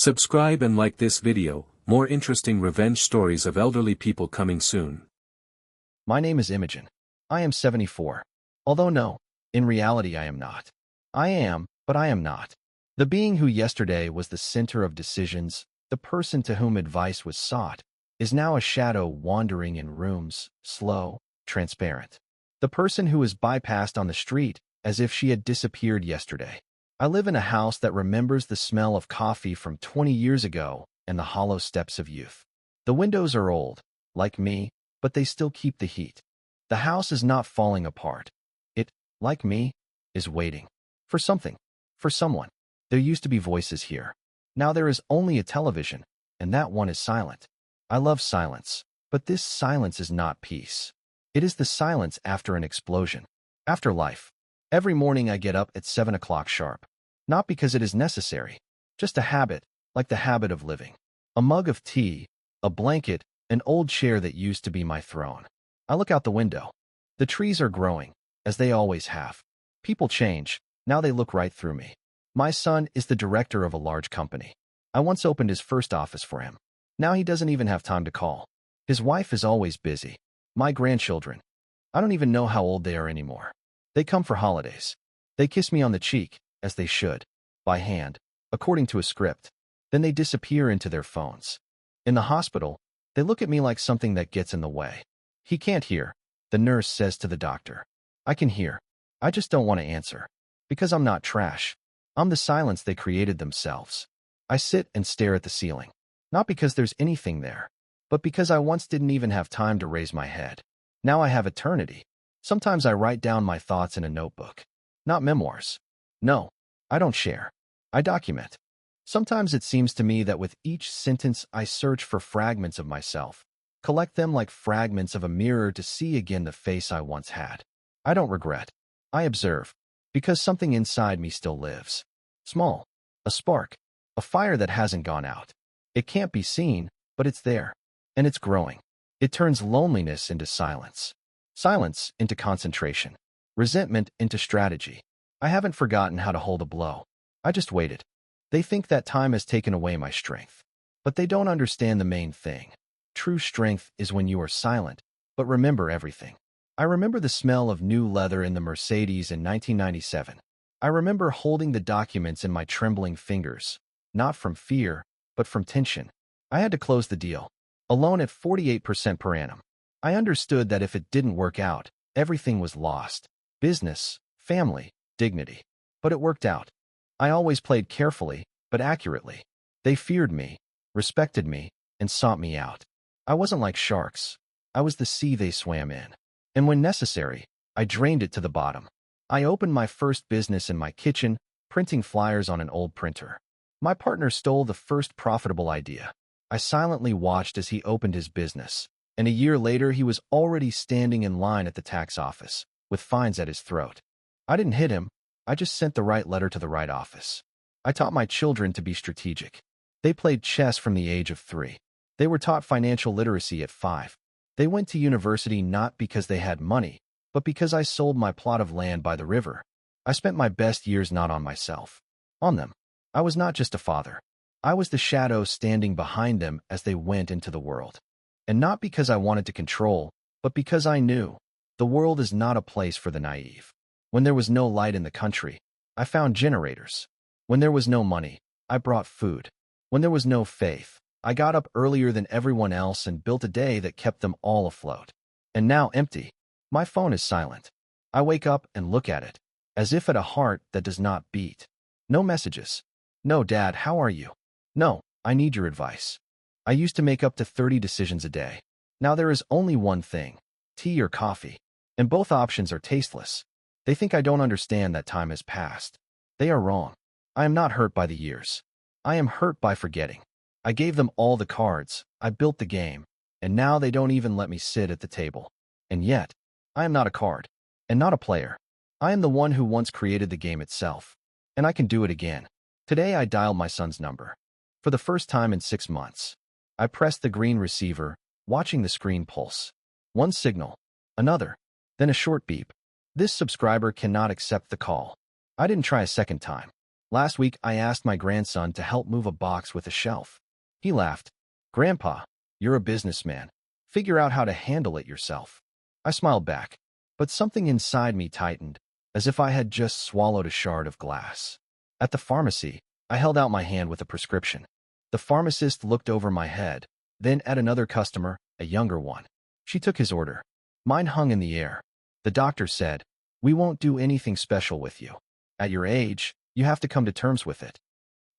Subscribe and like this video, more interesting revenge stories of elderly people coming soon. My name is Imogen. I am 74. Although no, in reality I am not. I am, but I am not. The being who yesterday was the center of decisions, the person to whom advice was sought, is now a shadow wandering in rooms, slow, transparent. The person who is bypassed on the street as if she had disappeared yesterday. I live in a house that remembers the smell of coffee from 20 years ago and the hollow steps of youth. The windows are old, like me, but they still keep the heat. The house is not falling apart. It, like me, is waiting. For something. For someone. There used to be voices here. Now there is only a television, and that one is silent. I love silence, but this silence is not peace. It is the silence after an explosion. After life. Every morning I get up at 7 o'clock sharp. Not because it is necessary, just a habit, like the habit of living. A mug of tea, a blanket, an old chair that used to be my throne. I look out the window. The trees are growing, as they always have. People change, now they look right through me. My son is the director of a large company. I once opened his first office for him. Now he doesn't even have time to call. His wife is always busy. My grandchildren. I don't even know how old they are anymore. They come for holidays. They kiss me on the cheek, as they should, by hand, according to a script. Then they disappear into their phones. In the hospital, they look at me like something that gets in the way. He can't hear, the nurse says to the doctor. I can hear. I just don't want to answer. Because I'm not trash. I'm the silence they created themselves. I sit and stare at the ceiling. Not because there's anything there, but because I once didn't even have time to raise my head. Now I have eternity. Sometimes I write down my thoughts in a notebook. Not memoirs. No, I don't share. I document. Sometimes it seems to me that with each sentence I search for fragments of myself, collect them like fragments of a mirror to see again the face I once had. I don't regret. I observe, because something inside me still lives. Small. A spark. A fire that hasn't gone out. It can't be seen, but it's there. And it's growing. It turns loneliness into silence. Silence into concentration. Resentment into strategy. I haven't forgotten how to hold a blow. I just waited. They think that time has taken away my strength. But they don't understand the main thing. True strength is when you are silent, but remember everything. I remember the smell of new leather in the Mercedes in 1997. I remember holding the documents in my trembling fingers, not from fear, but from tension. I had to close the deal. A loan at 48% per annum. I understood that if it didn't work out, everything was lost. Business, family, dignity. But it worked out. I always played carefully, but accurately. They feared me, respected me, and sought me out. I wasn't like sharks. I was the sea they swam in. And when necessary, I drained it to the bottom. I opened my first business in my kitchen, printing flyers on an old printer. My partner stole the first profitable idea. I silently watched as he opened his business, and a year later he was already standing in line at the tax office, with fines at his throat. I didn't hit him. I just sent the right letter to the right office. I taught my children to be strategic. They played chess from the age of 3. They were taught financial literacy at 5. They went to university not because they had money, but because I sold my plot of land by the river. I spent my best years not on myself, on them. I was not just a father. I was the shadow standing behind them as they went into the world. And not because I wanted to control, but because I knew the world is not a place for the naive. When there was no light in the country, I found generators. When there was no money, I brought food. When there was no faith, I got up earlier than everyone else and built a day that kept them all afloat. And now empty. My phone is silent. I wake up and look at it, as if at a heart that does not beat. No messages. No, Dad, how are you? No, I need your advice. I used to make up to 30 decisions a day. Now there is only one thing, tea or coffee. And both options are tasteless. They think I don't understand that time has passed. They are wrong. I am not hurt by the years. I am hurt by forgetting. I gave them all the cards. I built the game. And now they don't even let me sit at the table. And yet, I am not a card. And not a player. I am the one who once created the game itself. And I can do it again. Today I dialed my son's number. For the first time in 6 months. I pressed the green receiver, watching the screen pulse. One signal. Another. Then a short beep. This subscriber cannot accept the call. I didn't try a second time. Last week, I asked my grandson to help move a box with a shelf. He laughed. Grandpa, you're a businessman. Figure out how to handle it yourself. I smiled back, but something inside me tightened, as if I had just swallowed a shard of glass. At the pharmacy, I held out my hand with a prescription. The pharmacist looked over my head, then at another customer, a younger one. She took his order. Mine hung in the air. The doctor said, "We won't do anything special with you. At your age, you have to come to terms with it."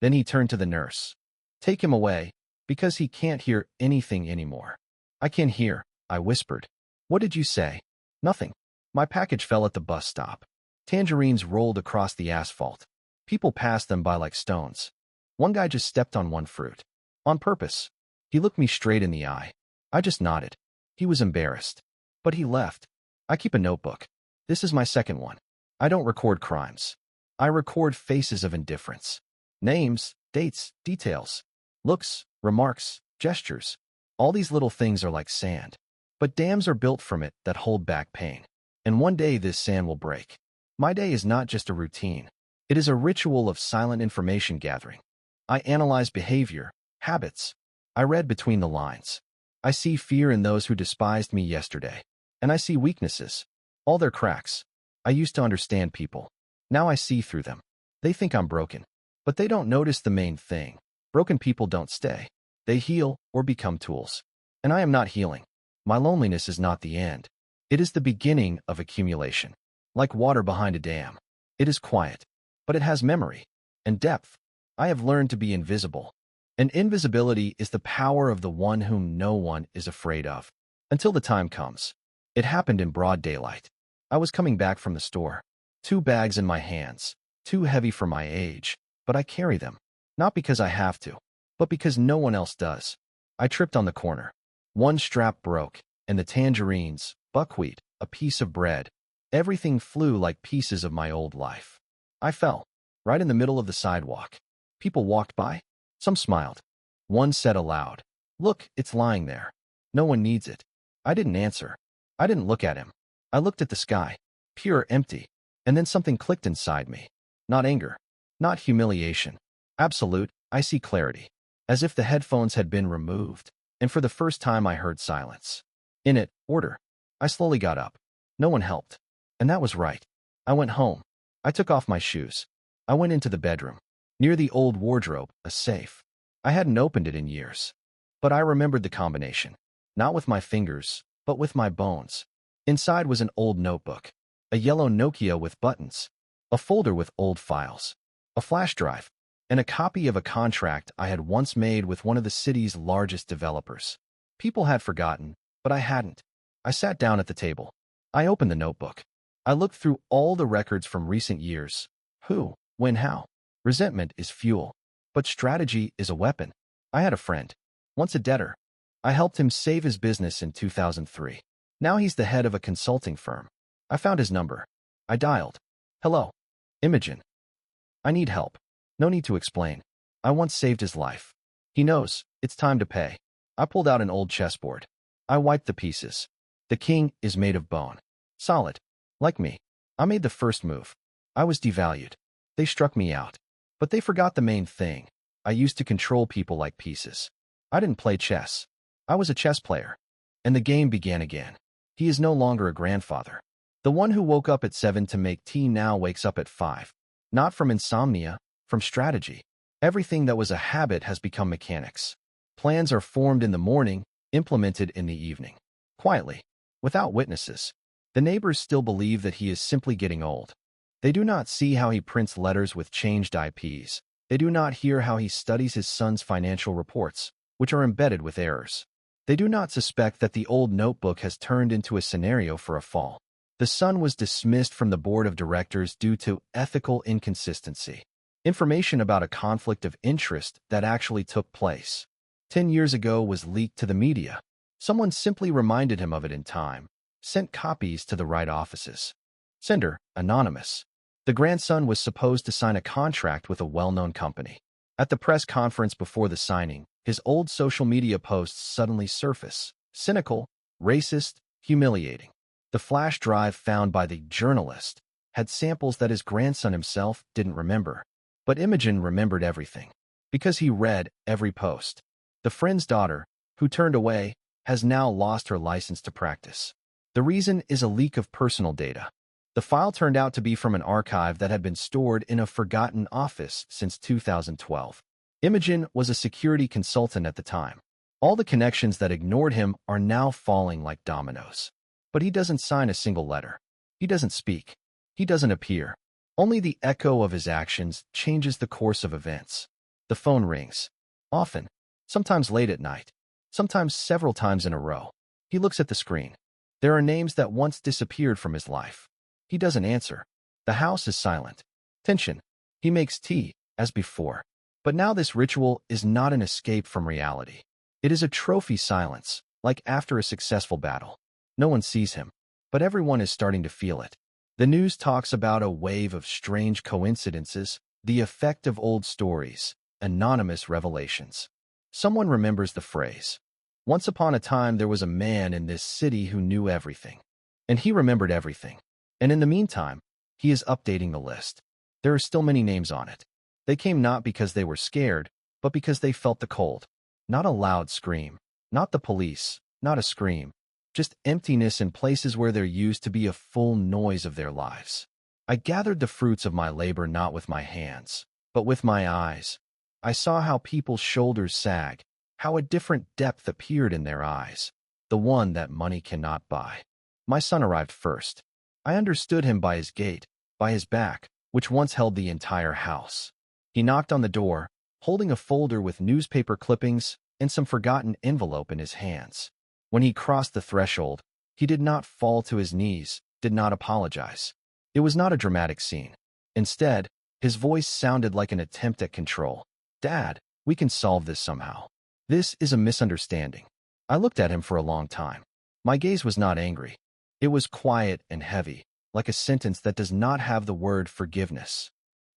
Then he turned to the nurse. "Take him away, because he can't hear anything anymore." "I can hear," I whispered. "What did you say?" "Nothing." My package fell at the bus stop. Tangerines rolled across the asphalt. People passed them by like stones. One guy just stepped on one fruit. On purpose. He looked me straight in the eye. I just nodded. He was embarrassed. But he left. I keep a notebook. This is my second one. I don't record crimes. I record faces of indifference. Names, dates, details, looks, remarks, gestures. All these little things are like sand. But dams are built from it that hold back pain. And one day this sand will break. My day is not just a routine. It is a ritual of silent information gathering. I analyze behavior, habits. I read between the lines. I see fear in those who despised me yesterday. And I see weaknesses. All their cracks. I used to understand people. Now I see through them. They think I'm broken. But they don't notice the main thing. Broken people don't stay. They heal or become tools. And I am not healing. My loneliness is not the end. It is the beginning of accumulation. Like water behind a dam. It is quiet. But it has memory. And depth. I have learned to be invisible. And invisibility is the power of the one whom no one is afraid of. Until the time comes. It happened in broad daylight. I was coming back from the store. 2 bags in my hands. Too heavy for my age. But I carry them. Not because I have to. But because no one else does. I tripped on the corner. One strap broke. And the tangerines, buckwheat, a piece of bread. Everything flew like pieces of my old life. I fell. Right in the middle of the sidewalk. People walked by. Some smiled. One said aloud, "Look, it's lying there. No one needs it." I didn't answer. I didn't look at him. I looked at the sky. Pure empty. And then something clicked inside me. Not anger. Not humiliation. Absolute, I see clarity. As if the headphones had been removed. And for the first time I heard silence. In it, order. I slowly got up. No one helped. And that was right. I went home. I took off my shoes. I went into the bedroom. Near the old wardrobe, a safe. I hadn't opened it in years. But I remembered the combination. Not with my fingers, but with my bones. Inside was an old notebook. A yellow Nokia with buttons. A folder with old files. A flash drive. And a copy of a contract I had once made with one of the city's largest developers. People had forgotten, but I hadn't. I sat down at the table. I opened the notebook. I looked through all the records from recent years. Who, when, how. Resentment is fuel. But strategy is a weapon. I had a friend. Once a debtor. I helped him save his business in 2003. Now he's the head of a consulting firm. I found his number. I dialed. "Hello. Imogen. I need help." No need to explain. I once saved his life. He knows. It's time to pay. I pulled out an old chessboard. I wiped the pieces. The king is made of bone. Solid. Like me. I made the first move. I was devalued. They struck me out. But they forgot the main thing. I used to control people like pieces. I didn't play chess. I was a chess player. And the game began again. He is no longer a grandfather. The one who woke up at 7 to make tea now wakes up at 5. Not from insomnia, from strategy. Everything that was a habit has become mechanics. Plans are formed in the morning, implemented in the evening. Quietly. Without witnesses. The neighbors still believe that he is simply getting old. They do not see how he prints letters with changed IPs. They do not hear how he studies his son's financial reports, which are embedded with errors. They do not suspect that the old notebook has turned into a scenario for a fall. The son was dismissed from the board of directors due to ethical inconsistency. Information about a conflict of interest that actually took place 10 years ago was leaked to the media. Someone simply reminded him of it in time, sent copies to the right offices. Sender, anonymous. The grandson was supposed to sign a contract with a well-known company. At the press conference before the signing, his old social media posts suddenly surface. Cynical, racist, humiliating. The flash drive found by the journalist had samples that his grandson himself didn't remember. But Imogen remembered everything, because he read every post. The friend's daughter, who turned away, has now lost her license to practice. The reason is a leak of personal data. The file turned out to be from an archive that had been stored in a forgotten office since 2012. Imogen was a security consultant at the time. All the connections that ignored him are now falling like dominoes. But he doesn't sign a single letter. He doesn't speak. He doesn't appear. Only the echo of his actions changes the course of events. The phone rings. Often. Sometimes late at night. Sometimes several times in a row. He looks at the screen. There are names that once disappeared from his life. He doesn't answer. The house is silent. Tension. He makes tea, as before. But now this ritual is not an escape from reality. It is a trophy silence, like after a successful battle. No one sees him, but everyone is starting to feel it. The news talks about a wave of strange coincidences, the effect of old stories, anonymous revelations. Someone remembers the phrase, "Once upon a time there was a man in this city who knew everything." And he remembered everything. And in the meantime, he is updating the list. There are still many names on it. They came not because they were scared, but because they felt the cold. Not a loud scream, not the police, not a scream, just emptiness in places where there used to be a full noise of their lives. I gathered the fruits of my labor not with my hands, but with my eyes. I saw how people's shoulders sag, how a different depth appeared in their eyes, the one that money cannot buy. My son arrived first. I understood him by his gait, by his back, which once held the entire house. He knocked on the door, holding a folder with newspaper clippings and some forgotten envelope in his hands. When he crossed the threshold, he did not fall to his knees, did not apologize. It was not a dramatic scene. Instead, his voice sounded like an attempt at control. "Dad, we can solve this somehow. This is a misunderstanding." I looked at him for a long time. My gaze was not angry. It was quiet and heavy, like a sentence that does not have the word forgiveness.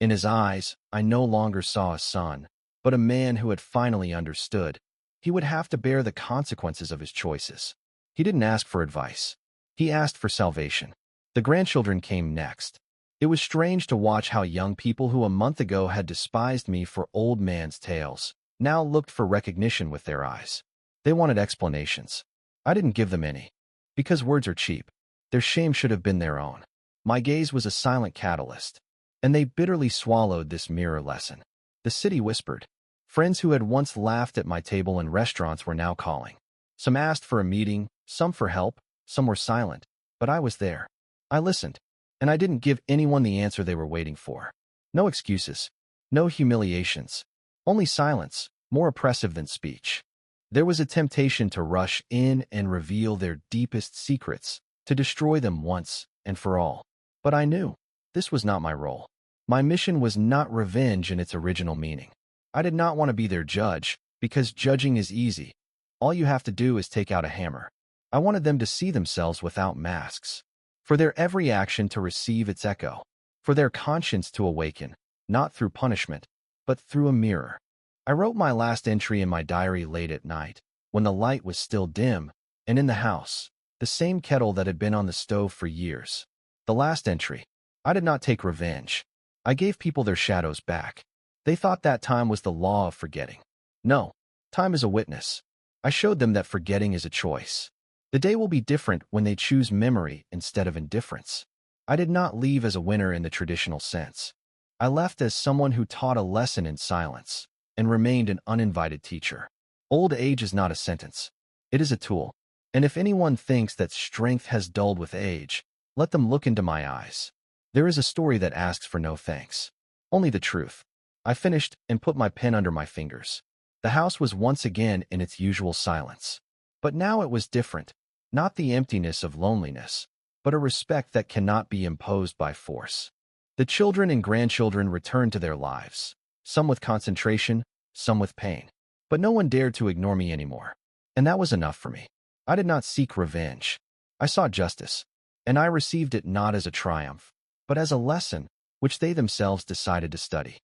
In his eyes, I no longer saw a son, but a man who had finally understood. He would have to bear the consequences of his choices. He didn't ask for advice. He asked for salvation. The grandchildren came next. It was strange to watch how young people who a month ago had despised me for old man's tales now looked for recognition with their eyes. They wanted explanations. I didn't give them any. Because words are cheap. Their shame should have been their own. My gaze was a silent catalyst. And they bitterly swallowed this mirror lesson. The city whispered. Friends who had once laughed at my table in restaurants were now calling. Some asked for a meeting, some for help, some were silent. But I was there. I listened. And I didn't give anyone the answer they were waiting for. No excuses. No humiliations. Only silence, more oppressive than speech. There was a temptation to rush in and reveal their deepest secrets, to destroy them once and for all. But I knew. This was not my role. My mission was not revenge in its original meaning. I did not want to be their judge, because judging is easy. All you have to do is take out a hammer. I wanted them to see themselves without masks. For their every action to receive its echo. For their conscience to awaken, not through punishment, but through a mirror. I wrote my last entry in my diary late at night, when the light was still dim, and in the house, the same kettle that had been on the stove for years. The last entry. I did not take revenge. I gave people their shadows back. They thought that time was the law of forgetting. No, time is a witness. I showed them that forgetting is a choice. The day will be different when they choose memory instead of indifference. I did not leave as a winner in the traditional sense. I left as someone who taught a lesson in silence and remained an uninvited teacher. Old age is not a sentence. It is a tool. And if anyone thinks that strength has dulled with age, let them look into my eyes. There is a story that asks for no thanks. Only the truth. I finished and put my pen under my fingers. The house was once again in its usual silence. But now it was different. Not the emptiness of loneliness, but a respect that cannot be imposed by force. The children and grandchildren returned to their lives, some with concentration, some with pain. But no one dared to ignore me anymore. And that was enough for me. I did not seek revenge. I saw justice, and I received it not as a triumph, but as a lesson which they themselves decided to study.